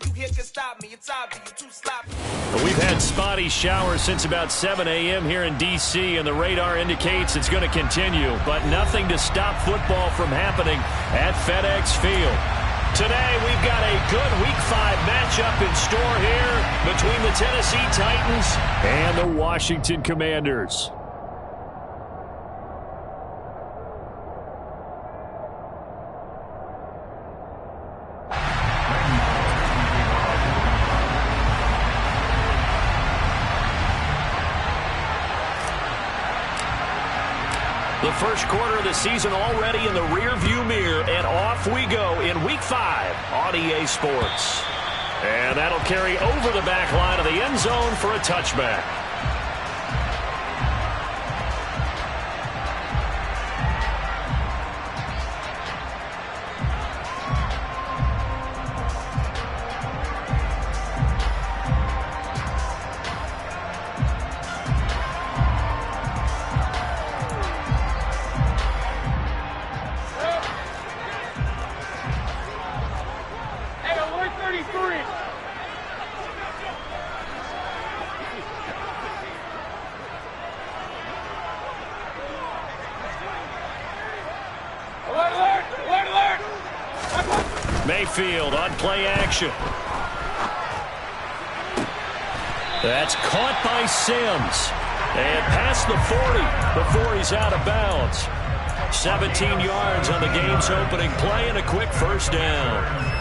you here can stop me. It's obvious, you're too sloppy. We've had spotty showers since about 7 a.m. here in D.C., and the radar indicates it's going to continue, but nothing to stop football from happening at FedEx Field. Today, we've got a good Week 5 matchup in store here between the Tennessee Titans and the Washington Commanders. The first quarter of the season already in the rear-view mirror, and off we go in Week 5 on EA Sports. And that'll carry over the back line of the end zone for a touchback. Mayfield on play action. That's caught by Sims. And past the 40 before he's out of bounds. 17 yards on the game's opening play and a quick first down.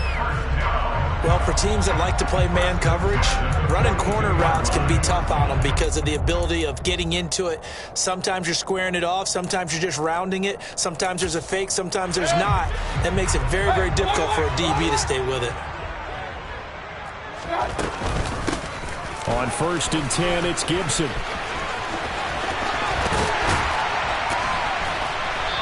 Well, for teams that like to play man coverage, running corner routes can be tough on them because of the ability of getting into it. Sometimes you're squaring it off. Sometimes you're just rounding it. Sometimes there's a fake. Sometimes there's not. That makes it very, very difficult for a DB to stay with it. On 1st and 10, it's Gibson.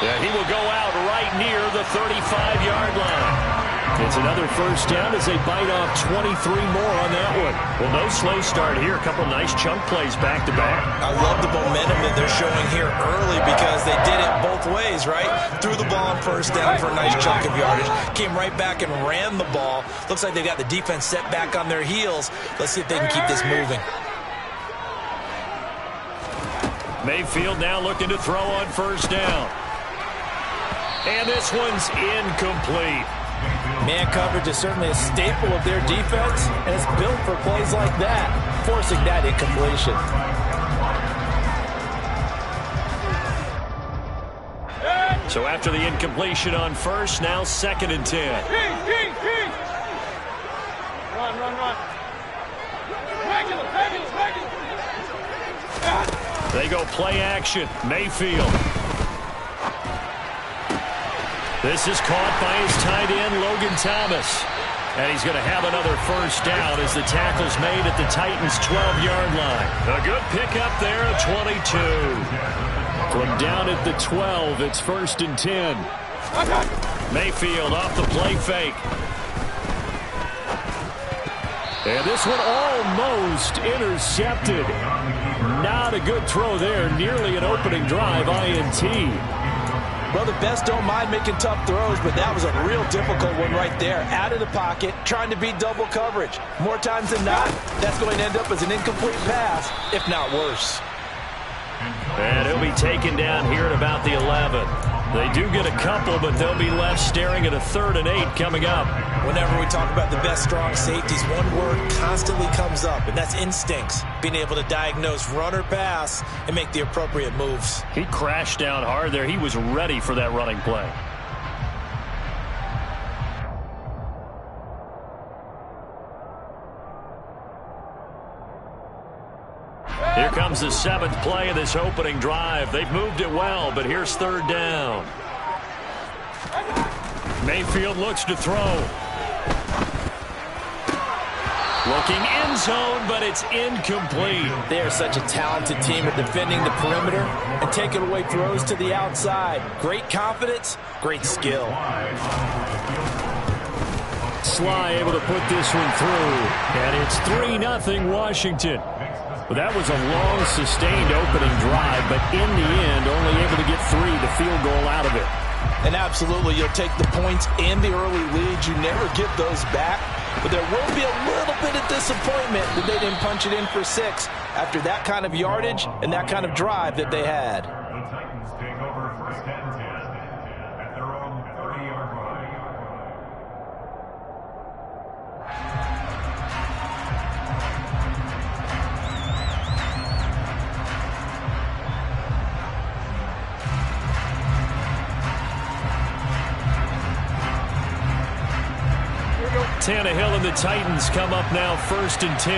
And he will go out right near the 35-yard line. It's another first down as they bite off 23 more on that one. Well, no slow start here. A couple nice chunk plays back-to-back. I love the momentum that they're showing here early because they did it both ways, right? Threw the ball on first down for a nice chunk of yardage. Came right back and ran the ball. Looks like they've got the defense set back on their heels. Let's see if they can keep this moving. Mayfield now looking to throw on first down. And this one's incomplete. Man coverage is certainly a staple of their defense, and it's built for plays like that, forcing that incompletion. So after the incompletion on first, now 2nd and 10. Run. They go play action. Mayfield. This is caught by his tight end, Logan Thomas. And he's going to have another first down as the tackle's made at the Titans' 12-yard line. A good pickup there at 22. From down at the 12, it's 1st and 10. Mayfield off the play fake. And this one almost intercepted. Not a good throw there. Nearly an opening drive, INT. Well, the best don't mind making tough throws, but that was a real difficult one right there. Out of the pocket, trying to beat double coverage. More times than not, that's going to end up as an incomplete pass, if not worse. And he'll be taken down here at about the 11. They do get a couple, but they'll be left staring at a 3rd and 8 coming up. Whenever we talk about the best strong safeties, one word constantly comes up, and that's instincts. Being able to diagnose run or pass and make the appropriate moves. He crashed down hard there. He was ready for that running play. Here comes the 7th play of this opening drive. They've moved it well, but here's 3rd down. Mayfield looks to throw. Looking end zone, but it's incomplete. They are such a talented team at defending the perimeter and taking away throws to the outside. Great confidence, great skill. Sly able to put this one through, and it's 3-0 Washington. Well, that was a long, sustained opening drive, but in the end, only able to get 3, the field goal out of it. And absolutely, you'll take the points and the early leads. You never get those back. but there will be a little bit of disappointment that they didn't punch it in for 6 after that kind of yardage and that kind of drive that they had. The Titans take over first and 10 at their own 30-yard line. Tannehill and the Titans come up now first and 10,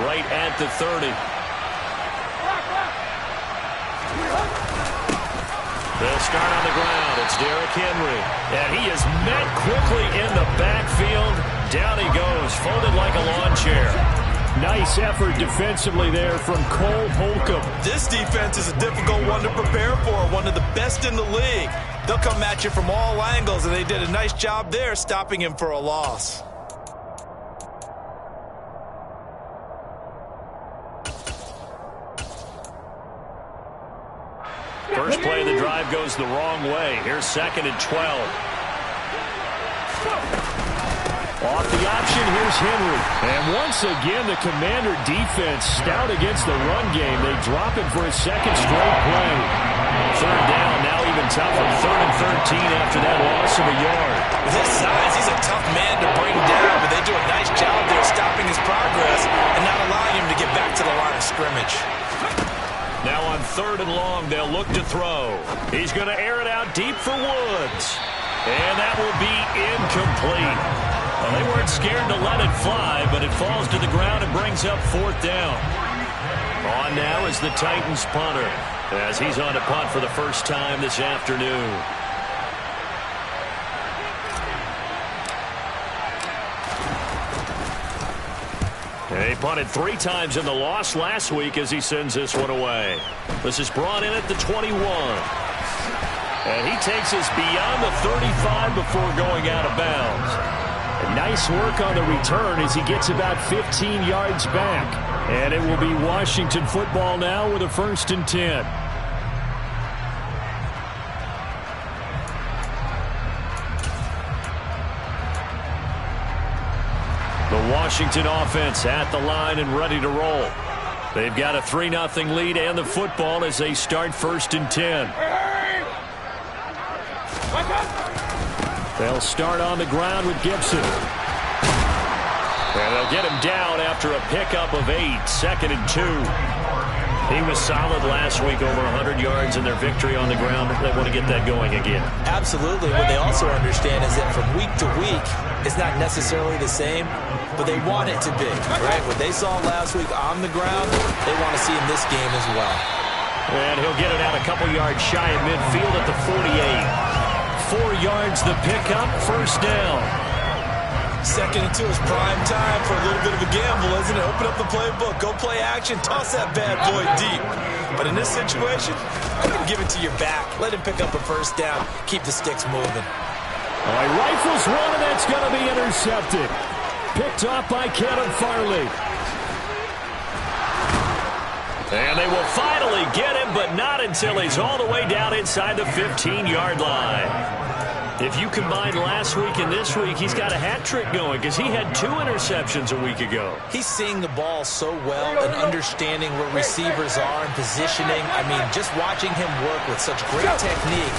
right at the 30. They'll start on the ground. It's Derrick Henry. And he is met quickly in the backfield. Down he goes, folded like a lawn chair. Nice effort defensively there from Cole Holcomb. This defense is a difficult one to prepare for, one of the best in the league. They'll come at you from all angles, and they did a nice job there stopping him for a loss. First play of the drive goes the wrong way. Here's 2nd and 12. Off the option, here's Henry. And once again, the Commander defense stout against the run game. They drop him for a second straight play. 3rd down, now even tougher. 3rd and 13 after that loss of a yard. With his size, he's a tough man to bring down, but they do a nice job there stopping his progress and not allowing him to get back to the line of scrimmage. Now on 3rd and long, they'll look to throw. He's going to air it out deep for Woods. And that will be incomplete. Well, they weren't scared to let it fly, but it falls to the ground and brings up 4th down. On now is the Titans punter, as he's on to punt for the first time this afternoon. He punted 3 times in the loss last week as he sends this one away. This is brought in at the 21. And he takes us beyond the 35 before going out of bounds. And nice work on the return as he gets about 15 yards back. And it will be Washington football now with a 1st and 10. The Washington offense at the line and ready to roll. They've got a 3-0 lead and the football as they start 1st and 10. They'll start on the ground with Gibson. And they'll get him down after a pickup of 8, 2nd and 2. He was solid last week, over 100 yards in their victory on the ground. They want to get that going again. Absolutely. What they also understand is that from week to week, it's not necessarily the same, but they want it to be, right? What they saw last week on the ground, they want to see in this game as well. And he'll get it out a couple yards shy of midfield at the 48. 4 yards the pickup, 1st down. 2nd and 2 is prime time for a little bit of a gamble, isn't it? Open up the playbook, go play action, toss that bad boy deep. But in this situation, I'm going to give it to your back. Let him pick up a 1st down, keep the sticks moving. All right, rifles one, and that's going to be intercepted. Picked off by Kevin Farley. And they will finally get him, but not until he's all the way down inside the 15-yard line. If you combine last week and this week, he's got a hat trick going because he had 2 interceptions a week ago. He's seeing the ball so well and understanding where receivers are and positioning. I mean, just watching him work with such great technique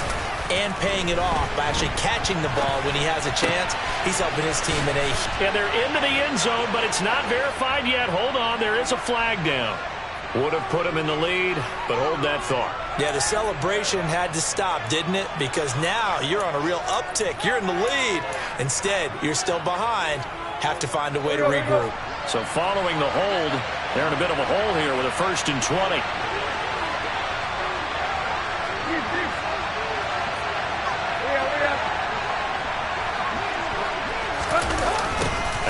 and paying it off by actually catching the ball when he has a chance, he's helping his team in a... And they're into the end zone, but it's not verified yet. Hold on, there is a flag down. Would have put him in the lead, but hold that thought. Yeah, the celebration had to stop, didn't it? Because now you're on a real uptick. You're in the lead. Instead, you're still behind. Have to find a way to regroup. So following the hold, they're in a bit of a hole here with a 1st and 20.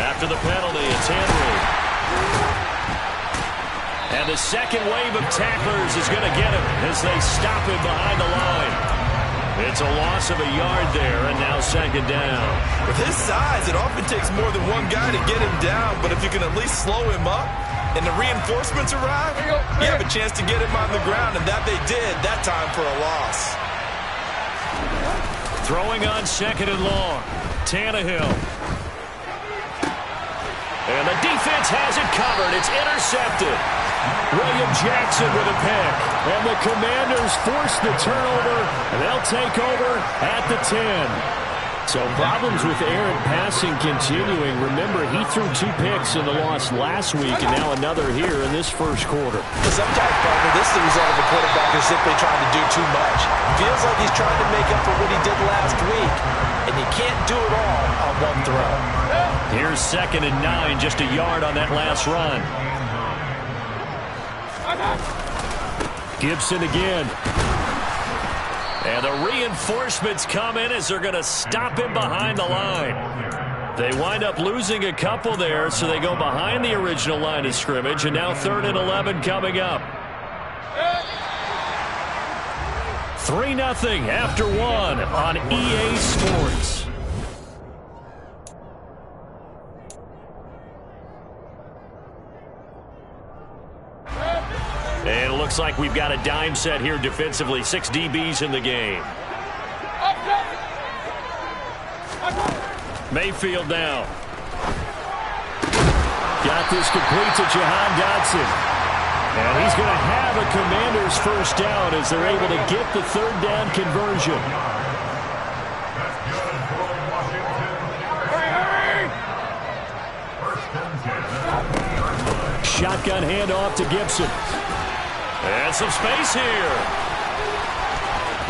After the penalty, it's Henry. And the second wave of tacklers is going to get him as they stop him behind the line. It's a loss of a yard there, and now 2nd down. With his size, it often takes more than one guy to get him down, but if you can at least slow him up and the reinforcements arrive, you have a chance to get him on the ground, and that they did that time for a loss. Throwing on 2nd and long. Tannehill. And the defense has it covered. It's intercepted. William Jackson with a pick. And the Commanders force the turnover, and they'll take over at the 10. So problems with errant passing continuing. Remember, he threw 2 picks in the loss last week, and now another here in this first quarter. Sometimes, partner, this is the result of a quarterback who's simply trying to do too much. Feels like he's trying to make up for what he did last week, and you can't do it all on one throw. Here's 2nd and 9, just a yard on that last run. Gibson again. And the reinforcements come in as they're going to stop him behind the line. They wind up losing a couple there, so they go behind the original line of scrimmage, and now 3rd and 11 coming up. 3-0 after 1 on EA Sports. And it looks like we've got a dime set here defensively. 6 DBs in the game. Mayfield now. Got this complete to Jahan Dotson. And he's going to have a Commanders first down as they're able to get the 3rd down conversion. Shotgun handoff to Gibson. And some space here.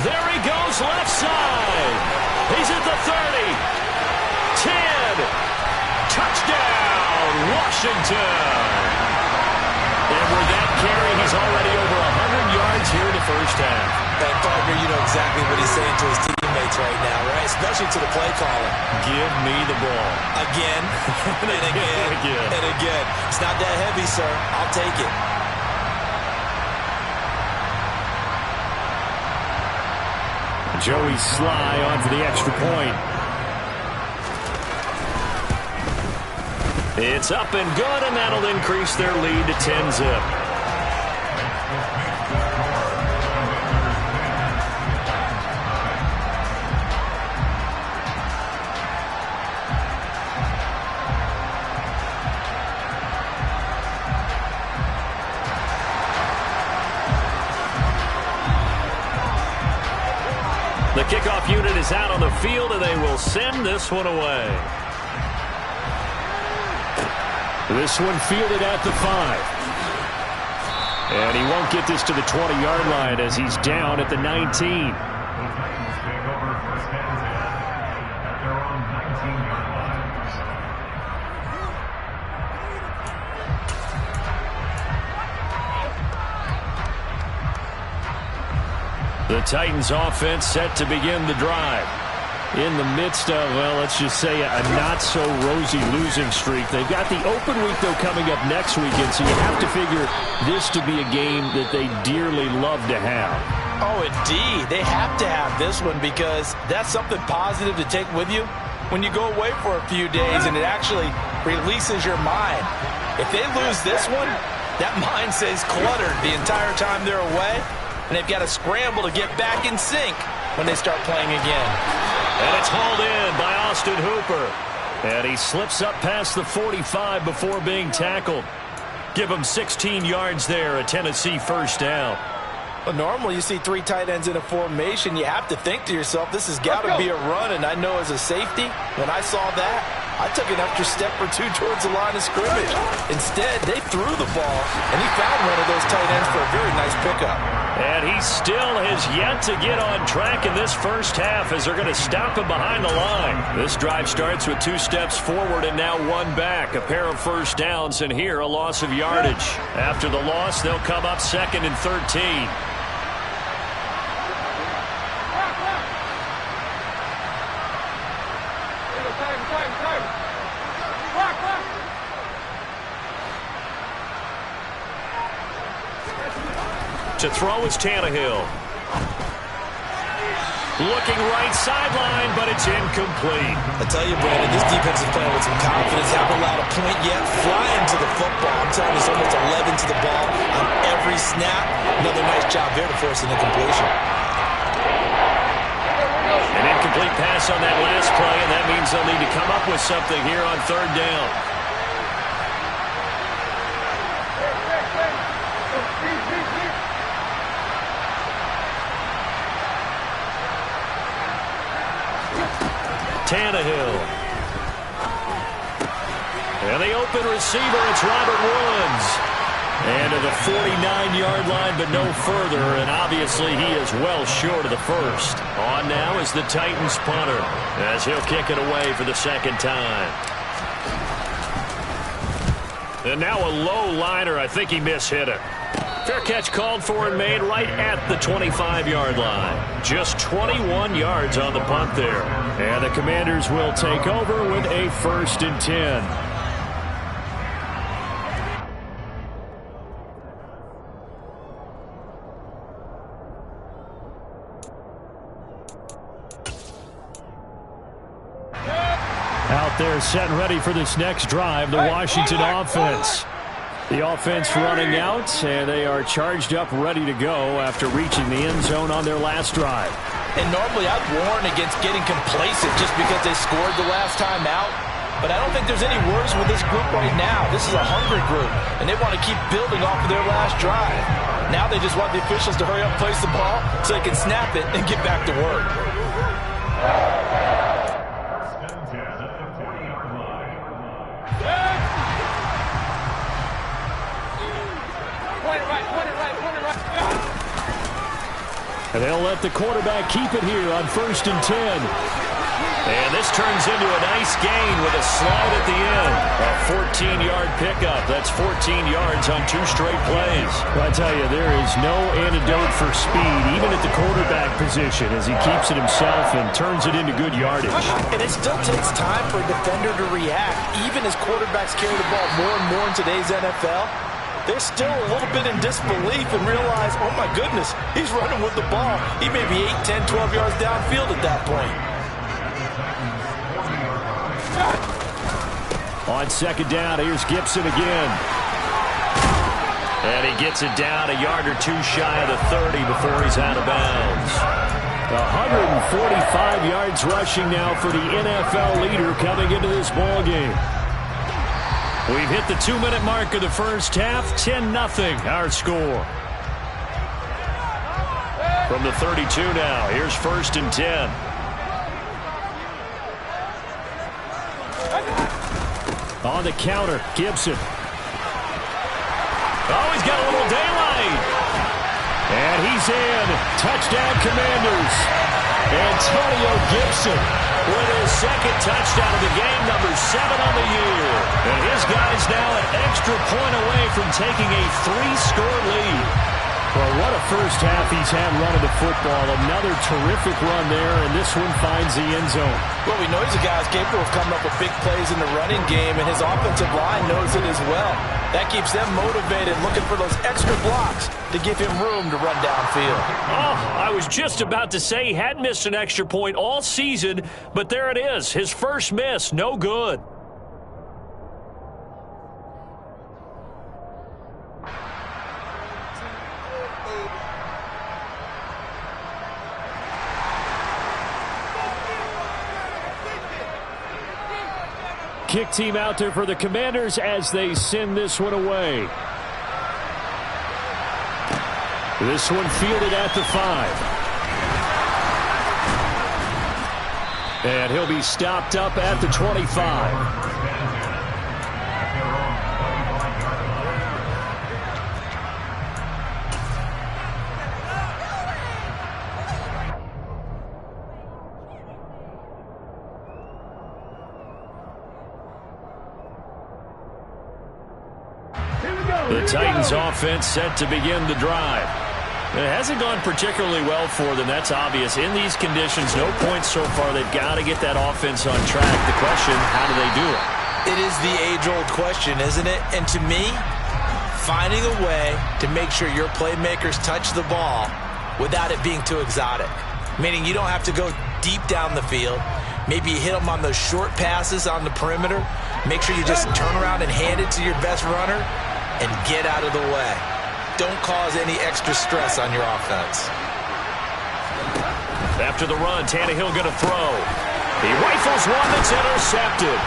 There he goes, left side. He's at the 30. 10. Touchdown, Washington. And with that carry, he's already over 100 yards here in the first half. And, partner, you know exactly what he's saying to his teammates right now, right? Especially to the play caller. Give me the ball. Again, and again, and again. It's not that heavy, sir. I'll take it. Joey Sly on for the extra point. It's up and good, and that'll increase their lead to 10-zip. The kickoff unit is out on the field, and they will send this one away. This one fielded at the 5. And he won't get this to the 20-yard line as he's down at the 19. The Titans offense set to begin the drive. In the midst of, well, let's just say a not-so-rosy losing streak. They've got the open week, though, coming up next weekend, so you have to figure this to be a game that they dearly love to have. Oh, indeed. They have to have this one because that's something positive to take with you when you go away for a few days, and it actually releases your mind. If they lose this one, that mind stays cluttered the entire time they're away, and they've got to scramble to get back in sync when they start playing again. And it's hauled in by Austin Hooper. And he slips up past the 45 before being tackled. Give him 16 yards there, a Tennessee first down. Well, normally you see 3 tight ends in a formation. You have to think to yourself, this has got to be a run. And I know as a safety, when I saw that, I took an extra step or 2 towards the line of scrimmage. Instead, they threw the ball, and he found one of those tight ends for a very nice pickup. And he still has yet to get on track in this first half as they're going to stop him behind the line. This drive starts with 2 steps forward and now 1 back. A pair of first downs, and here a loss of yardage. After the loss, they'll come up 2nd and 13. To throw is Tannehill. Looking right sideline, but it's incomplete. I tell you, Brandon, this defense is playing with some confidence. Haven't allowed a point yet. Flying to the football. I'm telling you, it's almost 11 to the ball on every snap. Another nice job there to force an incompletion. An incomplete pass on that last play, and that means they'll need to come up with something here on 3rd down. Tannehill. And the open receiver, it's Robert Woods. And to the 49-yard line, but no further. And obviously, he is well short of the first. On now is the Titans punter, as he'll kick it away for the second time. And now a low liner. I think he mishit it. Fair catch called for and made right at the 25-yard line. Just 21 yards on the punt there. And the Commanders will take over with a 1st and 10. Out there set and ready for this next drive, the Washington offense. The offense running out, and they are charged up, ready to go after reaching the end zone on their last drive. And normally I'd warn against getting complacent just because they scored the last time out. But I don't think there's any worries with this group right now. This is a hungry group, and they want to keep building off of their last drive. Now they just want the officials to hurry up and place the ball so they can snap it and get back to work. And they'll let the quarterback keep it here on 1st and 10. And this turns into a nice gain with a slide at the end. A 14-yard pickup. That's 14 yards on 2 straight plays. I tell you, there is no antidote for speed, even at the quarterback position, as he keeps it himself and turns it into good yardage. And it still takes time for a defender to react. Even as quarterbacks carry the ball more and more in today's NFL, they're still a little bit in disbelief and realize, oh my goodness, he's running with the ball. He may be 8, 10, 12 yards downfield at that point. On 2nd down, here's Gibson again. And he gets it down a yard or 2 shy of the 30 before he's out of bounds. 145 yards rushing now for the NFL leader coming into this ball game. We've hit the 2-minute mark of the first half. 10-0 our score. From the 32 now, here's 1st and 10. On the counter, Gibson. Oh, he's got a little daylight. And he's in. Touchdown, Commanders. Antonio Gibson with his 2nd touchdown of the game, number 7 on the year. And his guy's now an extra point away from taking a 3-score lead. Well, what a first half he's had running the football. Another terrific run there, and this one finds the end zone. Well, we know he's a guy who's capable of coming up with big plays in the running game, and his offensive line knows it as well. That keeps them motivated, looking for those extra blocks to give him room to run downfield. Oh, I was just about to say he hadn't missed an extra point all season, but there it is. His first miss, no good. Kick team out there for the Commanders as they send this one away. This one fielded at the 5. And he'll be stopped up at the 25. The Titans offense set to begin the drive. It hasn't gone particularly well for them. That's obvious. In these conditions, no points so far. They've got to get that offense on track. The question, how do they do it? It is the age-old question, isn't it? And to me, finding a way to make sure your playmakers touch the ball without it being too exotic. Meaning you don't have to go deep down the field. Maybe you hit them on those short passes on the perimeter. Make sure you just turn around and hand it to your best runner and get out of the way. Don't cause any extra stress on your offense. After the run, Tannehill going to throw. He rifles one that's intercepted.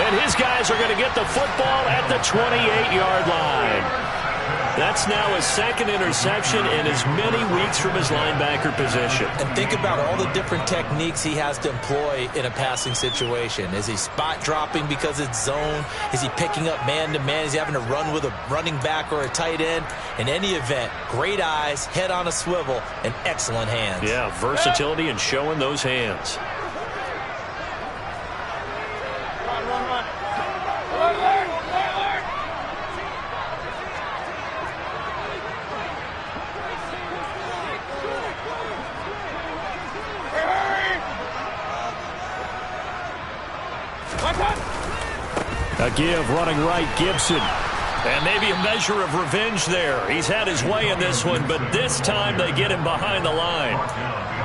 And his guys are going to get the football at the 28-yard line. That's now his second interception in as many weeks from his linebacker position. And think about all the different techniques he has to employ in a passing situation. Is he spot dropping because it's zone? Is he picking up man-to-man? Is he having to run with a running back or a tight end? In any event, great eyes, head on a swivel, and excellent hands. Yeah, versatility and showing those hands. A give running right, Gibson. And maybe a measure of revenge there. He's had his way in this one, but this time they get him behind the line.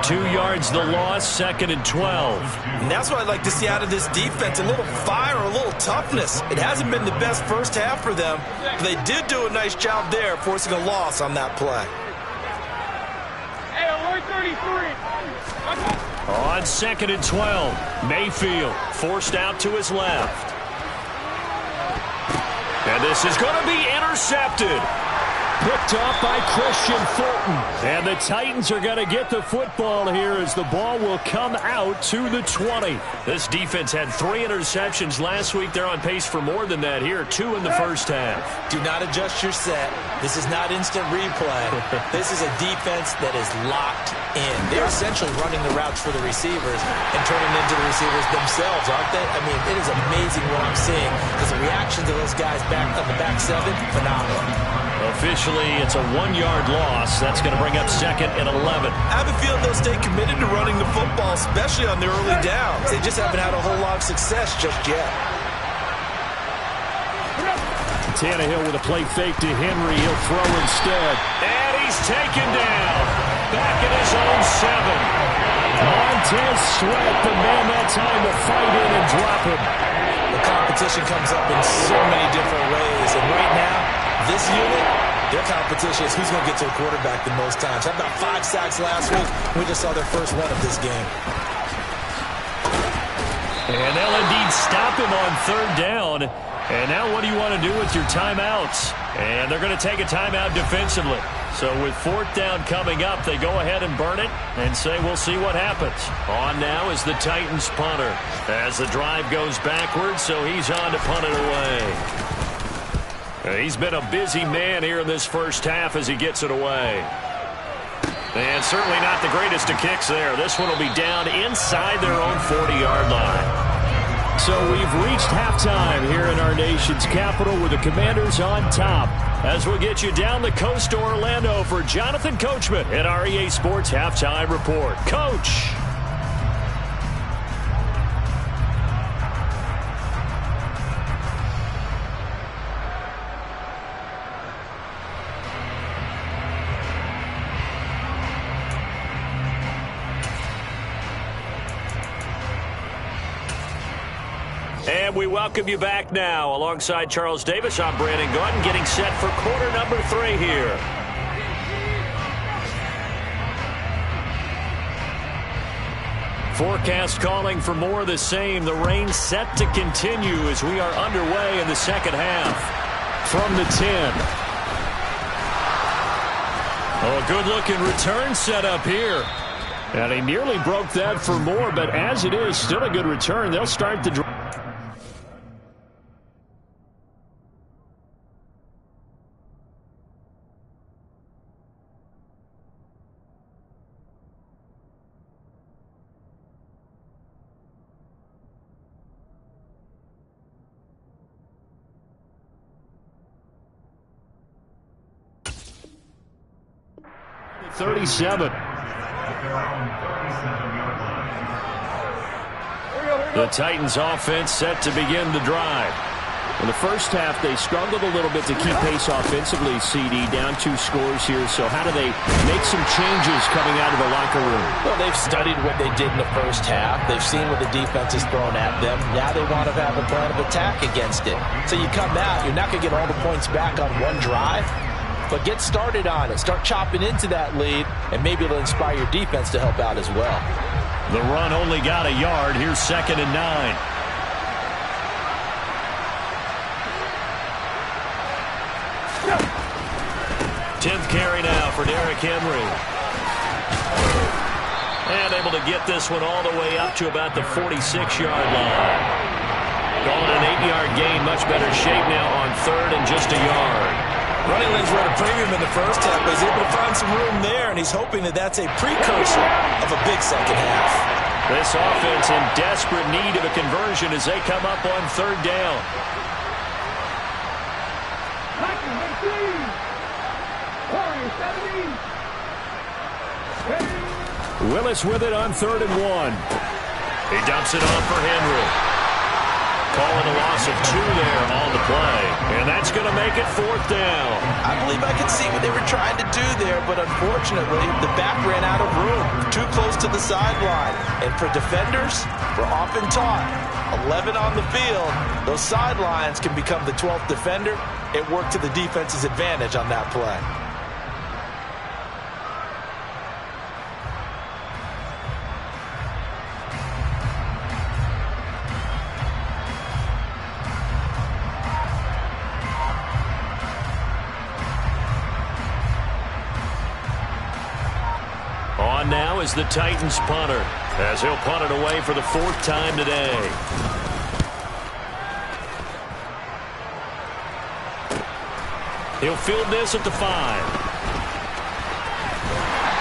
2 yards the loss, 2nd and 12. And that's what I'd like to see out of this defense, a little fire, a little toughness. It hasn't been the best first half for them, but they did do a nice job there, forcing a loss on that play. Hey, 133. On 2nd and 12, Mayfield forced out to his left. And this is going to be intercepted. Picked off by Christian Fulton. And the Titans are going to get the football here as the ball will come out to the 20. This defense had 3 interceptions last week. They're on pace for more than that here. 2 in the first half. Do not adjust your set. This is not instant replay. This is a defense that is locked in. They're essentially running the routes for the receivers and turning into the receivers themselves, aren't they? I mean, it is amazing what I'm seeing because the reaction to those guys back on the back 7, phenomenal. Officially, it's a 1-yard loss. That's going to bring up 2nd and 11. I have a feeling they'll stay committed to running the football, especially on the early downs. They just haven't had a whole lot of success just yet. Tannehill with a play fake to Henry. He'll throw instead. And he's taken down. Back at his own 7. Montez Sweat, the man that time to fight in and drop him. The competition comes up in so many different ways, and right now, this unit, their competition is who's going to get to the quarterback the most times. How about 5 sacks last week? We just saw their first one of this game. And they'll indeed stop him on 3rd down. And now what do you want to do with your timeouts? And they're going to take a timeout defensively. So with 4th down coming up, they go ahead and burn it and say we'll see what happens. On now is the Titans punter as the drive goes backwards, so he's on to punt it away. He's been a busy man here in this first half as he gets it away. And certainly not the greatest of kicks there. This one will be down inside their own 40-yard line. So we've reached halftime here in our nation's capital with the Commanders on top. As we'll get you down the coast to Orlando for Jonathan Coachman at our EA Sports Halftime Report. Coach. And we welcome you back now. Alongside Charles Davis, I'm Brandon Gordon, getting set for quarter number 3 here. Forecast calling for more of the same. The rain set to continue as we are underway in the second half. From the 10. Oh, a good-looking return set up here. And he nearly broke that for more, but as it is, still a good return. They'll start the drive. .37. The Titans offense set to begin the drive. In the first half, they struggled a little bit to keep pace offensively, CD, down 2 scores here. So how do they make some changes coming out of the locker room? Well, they've studied what they did in the first half. They've seen what the defense has thrown at them. Now they want to have a plan of attack against it. So you come out, you're not going to get all the points back on one drive, but get started on it. Start chopping into that lead, and maybe it'll inspire your defense to help out as well. The run only got a yard. Here's 2nd and 9. 10th carry now for Derrick Henry. And able to get this one all the way up to about the 46-yard line. Calling an 8-yard gain, much better shape now on 3rd and just a yard. Running lanes were at a premium in the first half, but he's able to find some room there, and he's hoping that that's a precursor of a big second half. This offense in desperate need of a conversion as they come up on 3rd down. Willis with it on 3rd and 1. He dumps it off for Henry. Calling a loss of 2 there on the play. And that's going to make it 4th down. I believe I could see what they were trying to do there, but unfortunately, the back ran out of room. Too close to the sideline. And for defenders, we're often taught, 11 on the field, those sidelines can become the 12th defender. It worked to the defense's advantage on that play. On now is the Titans punter, as he'll punt it away for the 4th time today. He'll field this at the 5.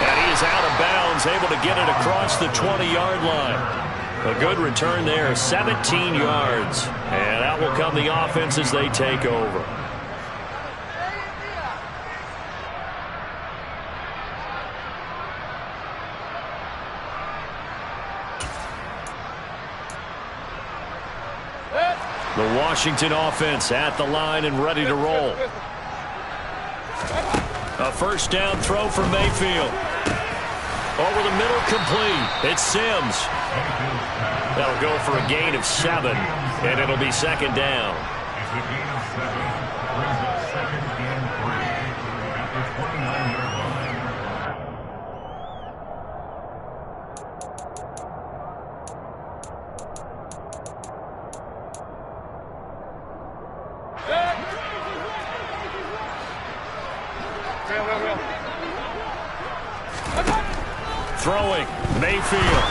And he is out of bounds, able to get it across the 20-yard line. A good return there, 17 yards. And out will come the offense as they take over. The Washington offense at the line and ready to roll. A 1st down throw for Mayfield. Over the middle, complete. It's Sims. That'll go for a gain of 7, and it'll be 2nd down. It's a gain of 7. Brings up 2nd and 3 at the 29-yard line. Throwing, Mayfield.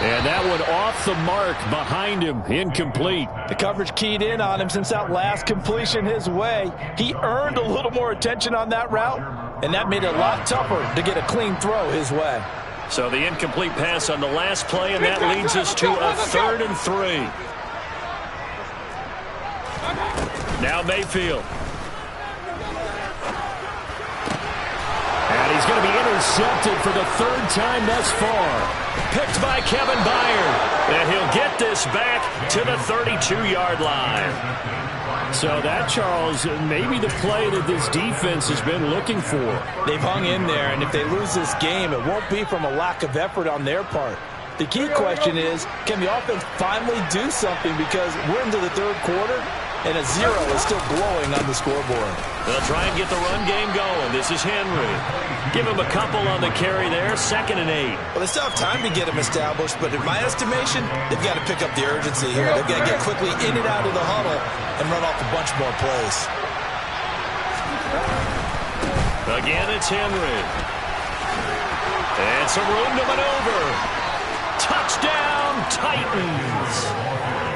And that one off the mark behind him, incomplete. The coverage keyed in on him since that last completion his way. He earned a little more attention on that route, and that made it a lot tougher to get a clean throw his way. So the incomplete pass on the last play, and that leads us to a 3rd and 3. Now Mayfield. And he's going to be intercepted for the 3rd time thus far. Picked by Kevin Byard. And he'll get this back to the 32-yard line. So that, Charles, maybe the play that this defense has been looking for. They've hung in there, and if they lose this game, it won't be from a lack of effort on their part. The key question is, can the offense finally do something, because we're into the 3rd quarter, and a 0 is still glowing on the scoreboard. They'll try and get the run game going. This is Henry. Give him a couple on the carry there, 2nd and 8. Well, they still have time to get him established, but in my estimation, they've got to pick up the urgency here. They've got to get quickly in and out of the huddle and run off a bunch more plays. Again, it's Henry. And some room to maneuver. Touchdown, Titans.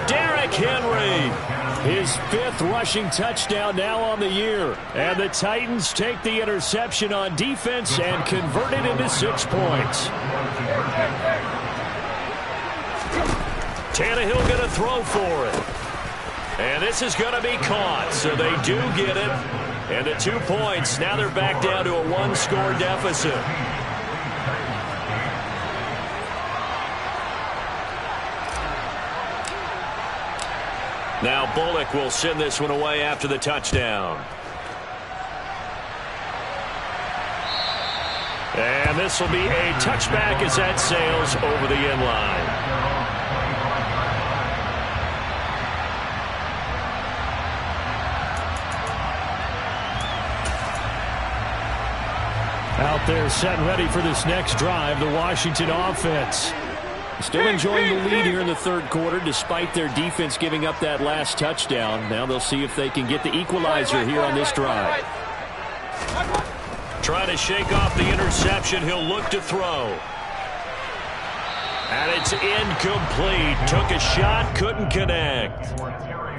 Derrick Henry. His 5th rushing touchdown now on the year. And the Titans take the interception on defense and convert it into 6 points. Tannehill going to throw for it. And this is going to be caught. So they do get it. And the 2 points. Now they're back down to a 1-score deficit. Now Bullock will send this one away after the touchdown. And this will be a touchback as that sails over the end line. Out there set and ready for this next drive, the Washington offense. Still enjoying the lead here in the 3rd quarter despite their defense giving up that last touchdown. Now they'll see if they can get the equalizer here on this drive. Trying to shake off the interception. He'll look to throw. And it's incomplete. Took a shot, couldn't connect.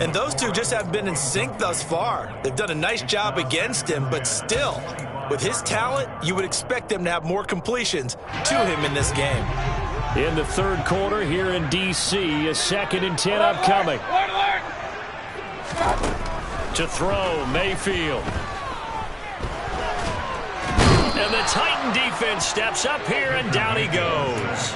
And those two just haven't been in sync thus far. They've done a nice job against him, but still, with his talent, you would expect them to have more completions to him in this game. In the third quarter here in D.C., a 2nd and 10 upcoming. To throw, Mayfield. And the Titan defense steps up here, and down he goes.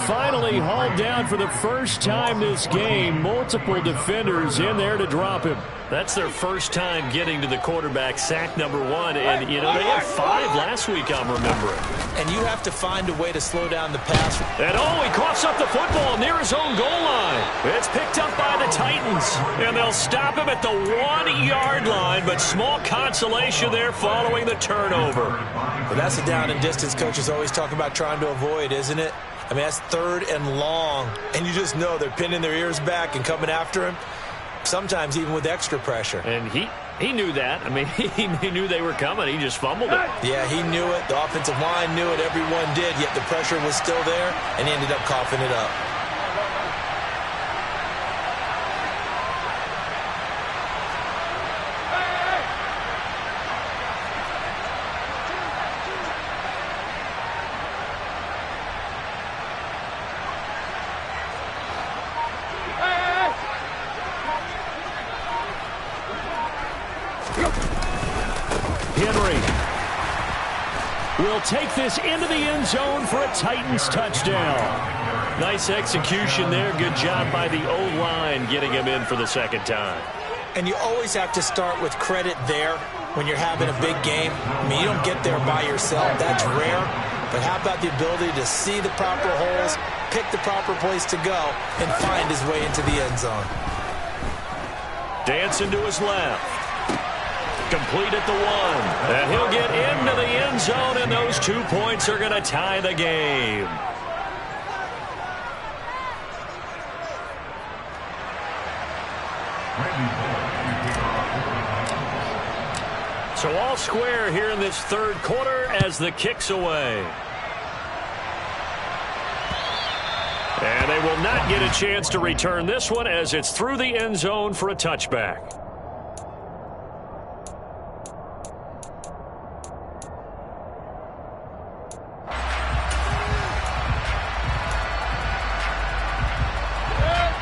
Finally hauled down for the first time this game. Multiple defenders in there to drop him. That's their first time getting to the quarterback, sack number 1. And, you know, they had 5 last week, I'm remembering. And you have to find a way to slow down the pass. And, he coughs up the football near his own goal line. It's picked up by the Titans. And they'll stop him at the 1-yard line, but small consolation there following the turnover. But that's the down and distance coaches always talk about trying to avoid, isn't it? I mean, that's 3rd and long, and you just know they're pinning their ears back and coming after him, sometimes even with extra pressure. And he knew that. I mean, he knew they were coming. He just fumbled it. Yeah, he knew it. The offensive line knew it. Everyone did, yet the pressure was still there, and he ended up coughing it up. Will take this into the end zone for a Titans touchdown. Nice execution there. Good job by the O-line getting him in for the 2nd time. And you always have to start with credit there when you're having a big game. I mean, you don't get there by yourself. That's rare. But how about the ability to see the proper holes, pick the proper place to go, and find his way into the end zone? Dancing to his left. Complete at the 1. And he'll get into the end zone, and those 2 points are going to tie the game. So all square here in this third quarter as the kick's away. And they will not get a chance to return this one as it's through the end zone for a touchback.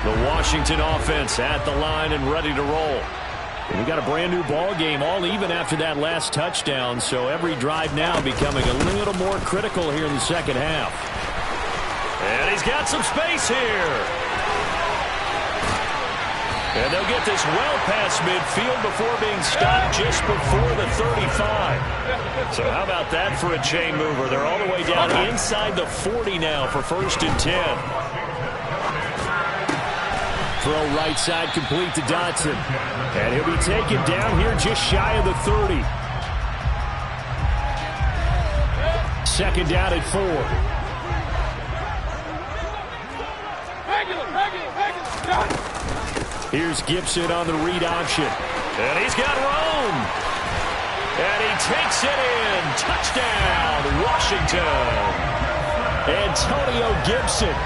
The Washington offense at the line and ready to roll. And we got a brand new ball game, all even after that last touchdown, so every drive now becoming a little more critical here in the second half. And he's got some space here. And they'll get this well past midfield before being stopped just before the 35. So how about that for a chain mover? They're all the way down inside the 40 now for 1st and 10. Throw right side complete to Dotson. And he'll be taken down here just shy of the 30. 2nd down at 4. Here's Gibson on the read option. And he's got room. And he takes it in. Touchdown, Washington. Antonio Gibson,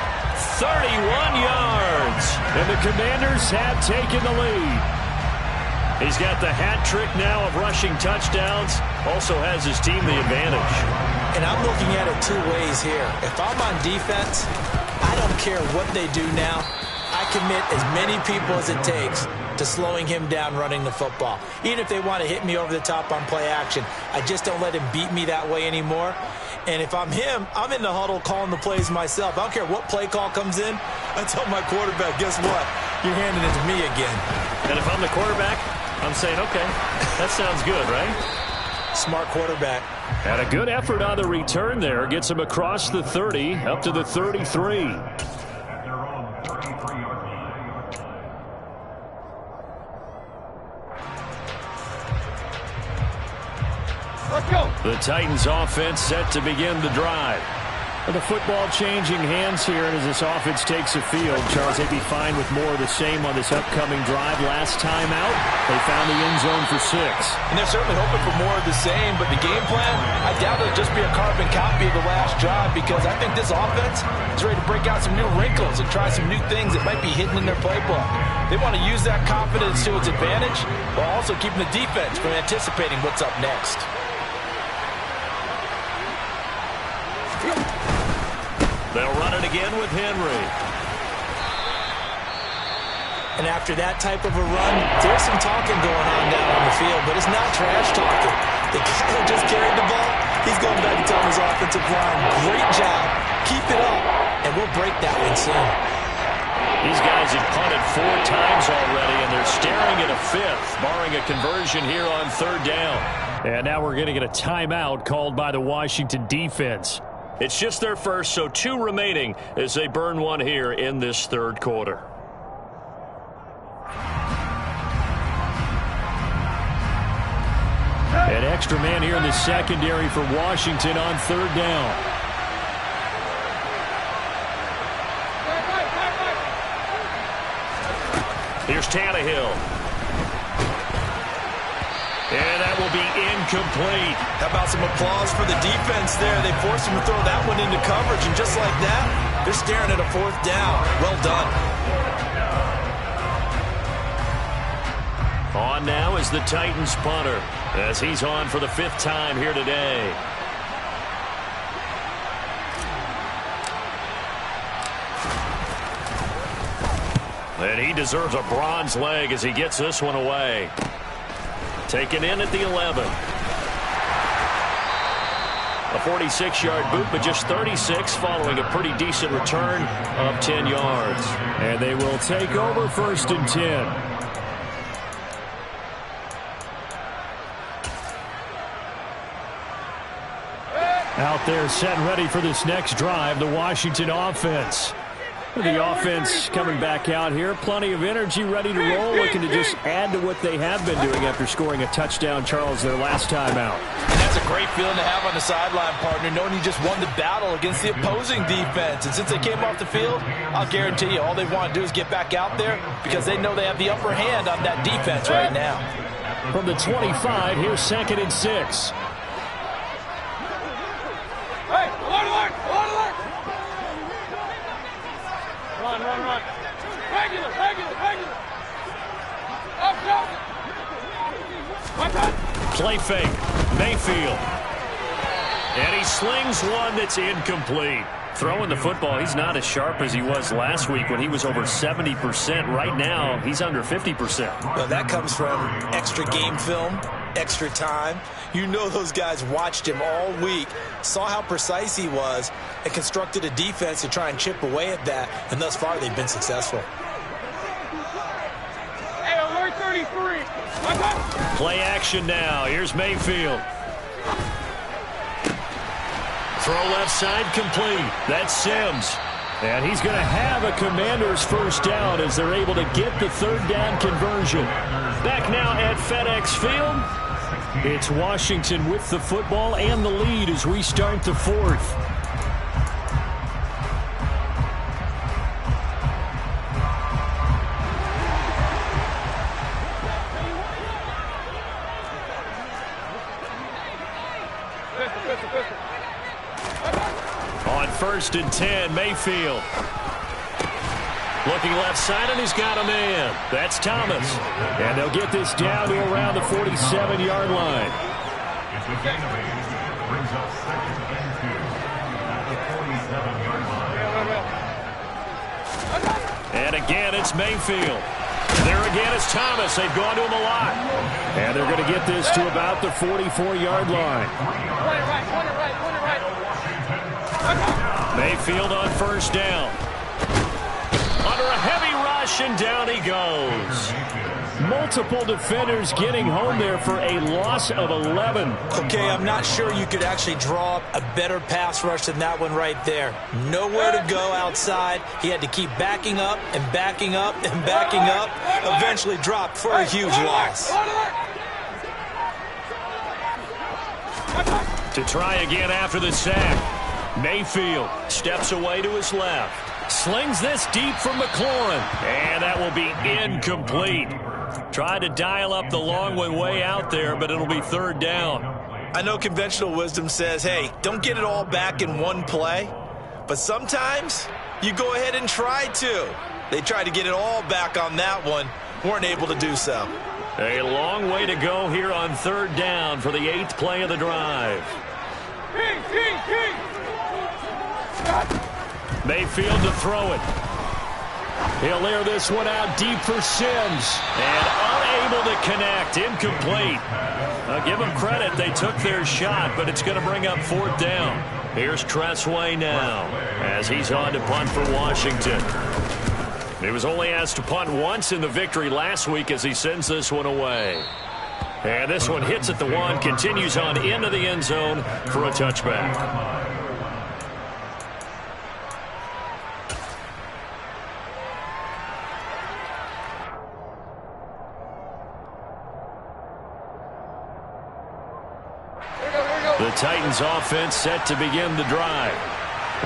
31 yards. And the Commanders have taken the lead. He's got the hat trick now of rushing touchdowns. Also has his team the advantage. And I'm looking at it 2 ways here. If I'm on defense, I don't care what they do now. I commit as many people as it takes to slowing him down running the football. Even if they want to hit me over the top on play action, I just don't let him beat me that way anymore. And if I'm him, I'm in the huddle calling the plays myself. I don't care what play call comes in. I tell my quarterback, guess what? You're handing it to me again. And if I'm the quarterback, I'm saying, okay, that sounds good, right? Smart quarterback. And a good effort on the return there. Gets him across the 30, up to the 33. Let's go. The Titans offense set to begin the drive. The football changing hands here, and as this offense takes the field, Charles, they'd be fine with more of the same on this upcoming drive. Last time out, they found the end zone for 6. And they're certainly hoping for more of the same, but the game plan, I doubt it'll just be a carbon copy of the last drive, because I think this offense is ready to break out some new wrinkles and try some new things that might be hidden in their playbook. They want to use that confidence to its advantage, while also keeping the defense from anticipating what's up next. They'll run it again with Henry. And after that type of a run, there's some talking going on down on the field, but it's not trash talking. The guy who just carried the ball, he's going back and telling his offensive line, great job, keep it up, and we'll break that one soon. These guys have punted 4 times already, and they're staring at a 5th, barring a conversion here on 3rd down. And now we're going to get a timeout called by the Washington defense. It's just their first, so 2 remaining as they burn one here in this 3rd quarter. An extra man here in the secondary for Washington on 3rd down. Here's Tannehill. And that will be incomplete. How about some applause for the defense there? They forced him to throw that one into coverage, and just like that, they're staring at a 4th down. Well done. On now is the Titans punter, as he's on for the 5th time here today. And he deserves a bronze leg as he gets this one away. Taken in at the 11. A 46-yard boot, but just 36 following a pretty decent return of 10 yards. And they will take over 1st and 10. Out there set and ready for this next drive, the Washington offense. The offense coming back out here. Plenty of energy, ready to roll, looking to just add to what they have been doing after scoring a touchdown, Charles, their last time out. And that's a great feeling to have on the sideline, partner, knowing you just won the battle against the opposing defense. And since they came off the field, I'll guarantee you all they want to do is get back out there because they know they have the upper hand on that defense right now. From the 25, here's 2nd and 6. Hey, alert! Run. Regular. Up. Play fake. Mayfield. And he slings one that's incomplete. Throwing the football, he's not as sharp as he was last week when he was over 70%. Right now, he's under 50%. Well, that comes from extra game film, extra time. You know those guys watched him all week, saw how precise he was, and constructed a defense to try and chip away at that, and thus far they've been successful. Hey, alert 33. Play action now. Here's Mayfield. Throw left side complete. That's Sims. And he's going to have a Commander's 1st down as they're able to get the 3rd down conversion. Back now at FedEx Field. It's Washington with the football and the lead as we start the 4th. On 1st and 10, Mayfield. Looking left side, and he's got a man. That's Thomas. And they'll get this down to around the 47-yard line. It's a gain of 8. Brings up 2nd and 2 at the 47-yard line. And again, it's Mayfield. There again is Thomas. They've gone to him a lot. And they're going to get this to about the 44-yard line. Mayfield on 1st down. Under a heavy rush, and down he goes. Multiple defenders getting home there for a loss of 11. Okay, I'm not sure you could actually draw up a better pass rush than that one right there. Nowhere to go outside. He had to keep backing up and backing up and backing up. Eventually dropped for a huge loss. To try again after the sack. Mayfield steps away to his left. Slings this deep from McLaurin. And that will be incomplete. Tried to dial up the long way out there, but it'll be third down. I know conventional wisdom says, hey, don't get it all back in one play. But sometimes you go ahead and try to. They tried to get it all back on that one. Weren't able to do so. A long way to go here on third down for the 8th play of the drive. King. Mayfield to throw it. He'll air this one out deep for Sims. And unable to connect. Incomplete. I'll give them credit. They took their shot, but it's going to bring up fourth down. Here's Tressway now as he's on to punt for Washington. He was only asked to punt once in the victory last week as he sends this one away. And this one hits at the 1, continues on into the end zone for a touchback. The Titans offense set to begin the drive.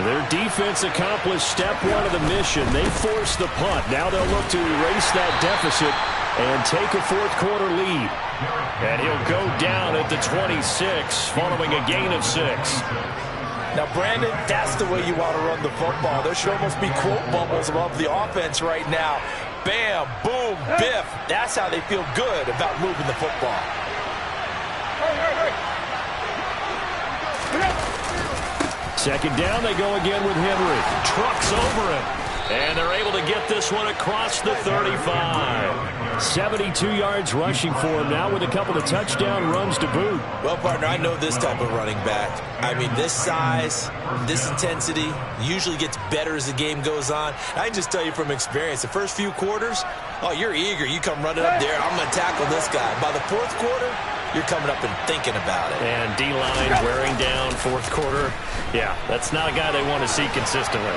Their defense accomplished step 1 of the mission. They forced the punt. Now they'll look to erase that deficit and take a fourth quarter lead. And he'll go down at the 26 following a gain of 6. Now, Brandon, that's the way you want to run the football. There should almost be quote bubbles above the offense right now. Bam, boom, biff. That's how they feel good about moving the football. Second down, they go again with Henry. Trucks over him. And they're able to get this one across the 35. 72 yards rushing for him now with a couple of touchdown runs to boot. Well, partner, I know this type of running back. I mean, this size, this intensity usually gets better as the game goes on. I can just tell you from experience, the first few quarters, oh, you're eager. You come running up there, I'm going to tackle this guy. By the fourth quarter, you're coming up and thinking about it. And D-line wearing down fourth quarter. Yeah, that's not a guy they want to see consistently.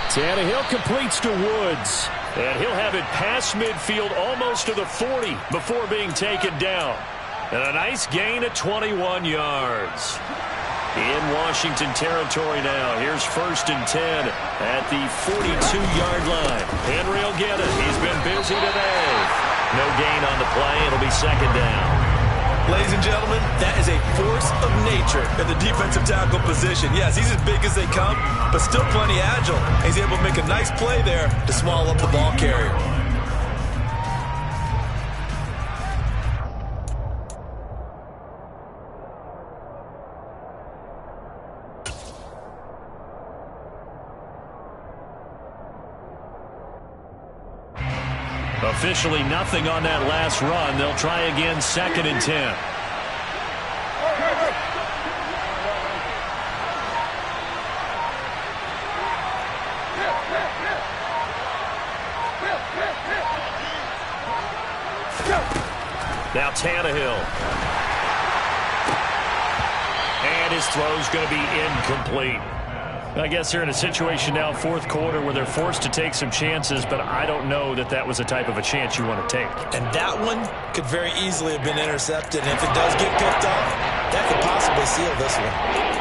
Tannehill completes to Woods. And he'll have it past midfield almost to the 40 before being taken down. And a nice gain of 21 yards. In Washington territory now. Here's 1st and 10 at the 42-yard line. Henry will get it. He's been busy today. No gain on the play. It'll be second down. Ladies and gentlemen, that is a force of nature in the defensive tackle position. Yes, he's as big as they come, but still plenty agile. He's able to make a nice play there to swallow up the ball carrier. Officially nothing on that last run. They'll try again 2nd and 10. Now Tannehill. And his throw's going to be incomplete. I guess they're in a situation now, fourth quarter, where they're forced to take some chances, but I don't know that that was the type of a chance you want to take. And that one could very easily have been intercepted. And if it does get picked off, that could possibly seal this one.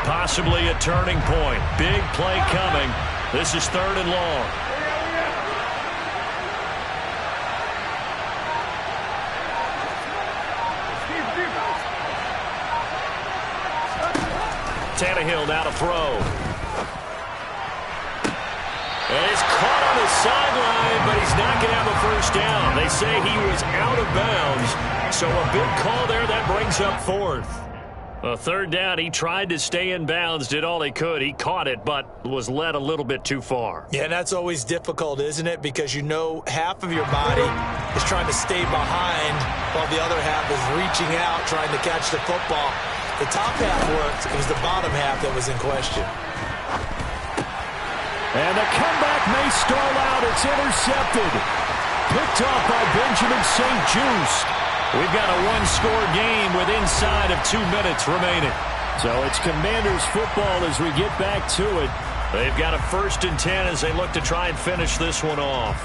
Possibly a turning point. Big play coming. This is 3rd and long. Tannehill now to throw. And it's caught on the sideline, but he's not going to have a first down. They say he was out of bounds. So a big call there that brings up 4th. A 3rd down, he tried to stay in bounds, did all he could. He caught it, but was led a little bit too far. Yeah, and that's always difficult, isn't it? Because you know half of your body is trying to stay behind while the other half is reaching out, trying to catch the football. The top half worked. It was the bottom half that was in question. And the comeback may stall out. It's intercepted. Picked off by Benjamin St. Juste. We've got a one-score game with inside of 2 minutes remaining. So it's Commanders football as we get back to it. They've got a 1st and 10 as they look to try and finish this one off.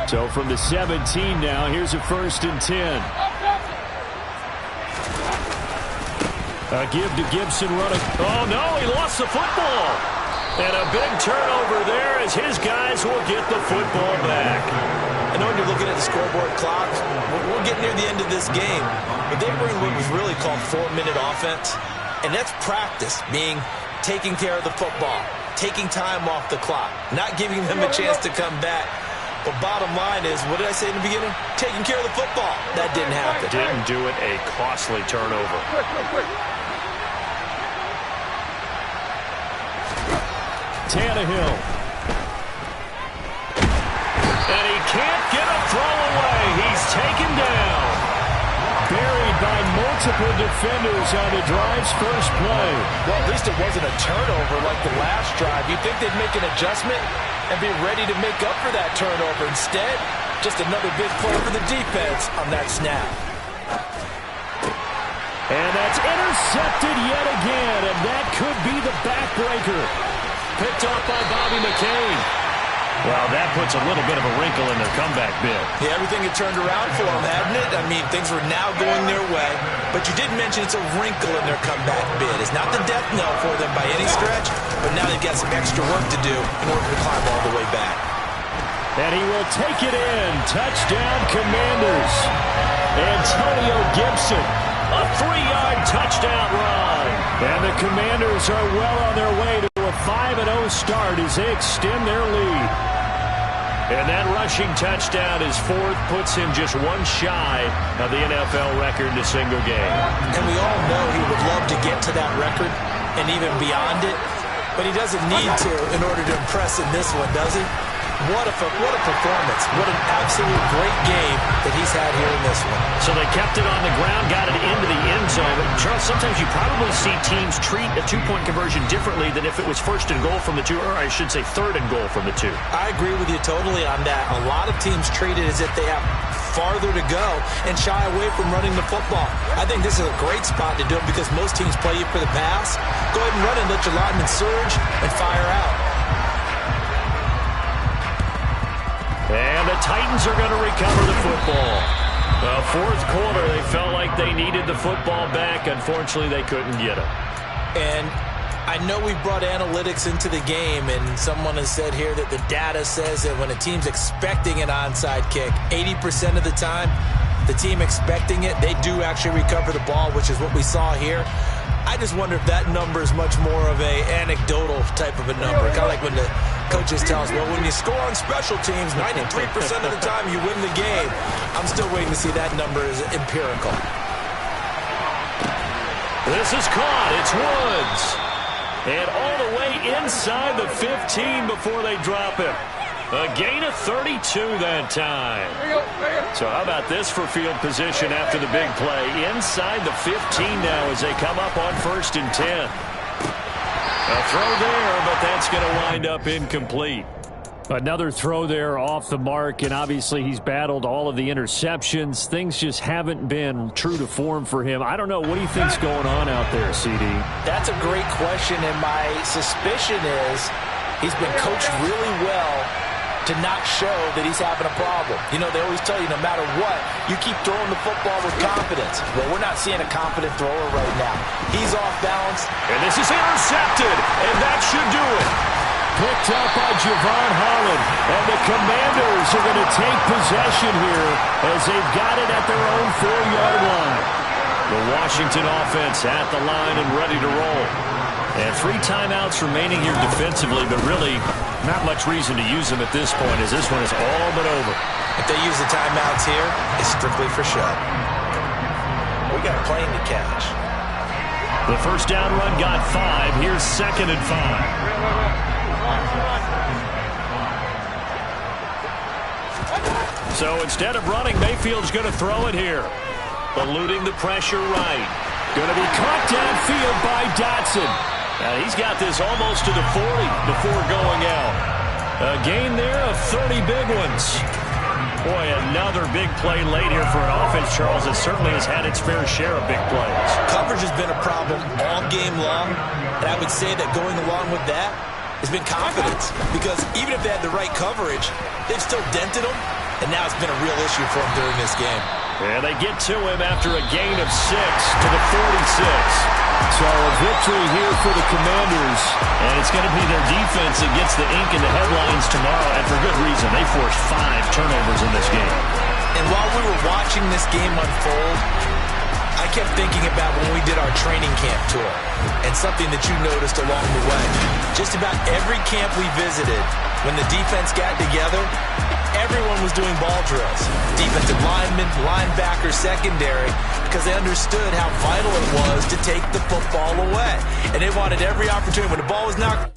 So from the 17 now, here's a 1st and 10. A give to Gibson running. Oh, no, he lost the football. And a big turnover there as his guys will get the football back. I know when you're looking at the scoreboard clock, we're getting near the end of this game. But they bring what was really called 4-minute offense. And that's practice, meaning taking care of the football, taking time off the clock, not giving them a chance to come back. But bottom line is, what did I say in the beginning? Taking care of the football. That didn't happen. Didn't do it. A costly turnover. Tannehill. And he can't get a throw away. He's taken down. Buried by multiple defenders on the drive's first play. Well, at least it wasn't a turnover like the last drive. You'd think they'd make an adjustment and be ready to make up for that turnover. Instead, just another big play for the defense on that snap. And that's intercepted yet again, and that could be the backbreaker. Picked off by Bobby McCain. Well, that puts a little bit of a wrinkle in their comeback bid. Yeah, everything had turned around for them, hadn't it? I mean, things were now going their way. But you did mention it's a wrinkle in their comeback bid. It's not the death knell for them by any stretch, but now they've got some extra work to do in order to climb all the way back. And he will take it in. Touchdown, Commanders. Antonio Gibson, a 3-yard touchdown run. And the Commanders are well on their way to a 5-0 start as they extend their lead. And that rushing touchdown, his 4th, puts him just one shy of the NFL record in a single game. And we all know he would love to get to that record and even beyond it, but he doesn't need to in order to impress in this one, does he? What a performance. What an absolute great game that he's had here in this one. So they kept it on the ground, got it into the end zone. But Charles, sometimes you probably see teams treat a 2-point conversion differently than if it was 1st and goal from the 2, or I should say 3rd and goal from the 2. I agree with you totally on that. A lot of teams treat it as if they have farther to go and shy away from running the football. I think this is a great spot to do it because most teams play you for the pass. Go ahead and run it, let your linemen surge, and fire out. And the Titans are going to recover the football. The 4th quarter, they felt like they needed the football back. Unfortunately, they couldn't get it. And I know we brought analytics into the game, and someone has said here that the data says that when a team's expecting an onside kick, 80% of the time, the team expecting it, they do actually recover the ball, which is what we saw here. I just wonder if that number is much more of a anecdotal type of a number. Kind of like when the coaches tell us, well, when you score on special teams, 93% of the time you win the game. I'm still waiting to see that number as empirical. This is caught. It's Woods. And all the way inside the 15 before they drop it. A gain of 32 that time. So how about this for field position after the big play? Inside the 15 now as they come up on 1st and 10. A throw there, but that's going to wind up incomplete. Another throw there off the mark, and obviously he's battled all of the interceptions. Things just haven't been true to form for him. I don't know. What do you think's going on out there, CD? That's a great question, and my suspicion is he's been coached really well to not show that he's having a problem. You know, they always tell you no matter what, you keep throwing the football with confidence. Well, we're not seeing a confident thrower right now. He's off balance. And this is intercepted, and that should do it. Picked up by Javon Holland, and the Commanders are going to take possession here as they've got it at their own 4-yard line. The Washington offense at the line and ready to roll. And 3 timeouts remaining here defensively, but really not much reason to use them at this point as this one is all but over. If they use the timeouts here, it's strictly for show. We got a plane to catch. The first down run got 5. Here's 2nd and 5. So instead of running, Mayfield's going to throw it here. Eluding the pressure right. Going to be caught downfield by Dotson. He's got this almost to the 40 before going out. A gain there of 30 big ones. Boy, another big play late here for an offense, Charles, that certainly has had its fair share of big plays. Coverage has been a problem all game long, and I would say that going along with that has been confidence, because even if they had the right coverage, they've still dented them, and now it's been a real issue for them during this game. And they get to him after a gain of 6 to the 46. So a victory here for the Commanders, and it's going to be their defense that gets the ink in the headlines tomorrow, and for good reason. They forced 5 turnovers in this game. And while we were watching this game unfold, I kept thinking about when we did our training camp tour, and something that you noticed along the way. Just about every camp we visited, when the defense got together, everyone was doing ball drills. Defensive linemen, linebackers, secondary, because they understood how vital it was to take the football away. And they wanted every opportunity. When the ball was knocked...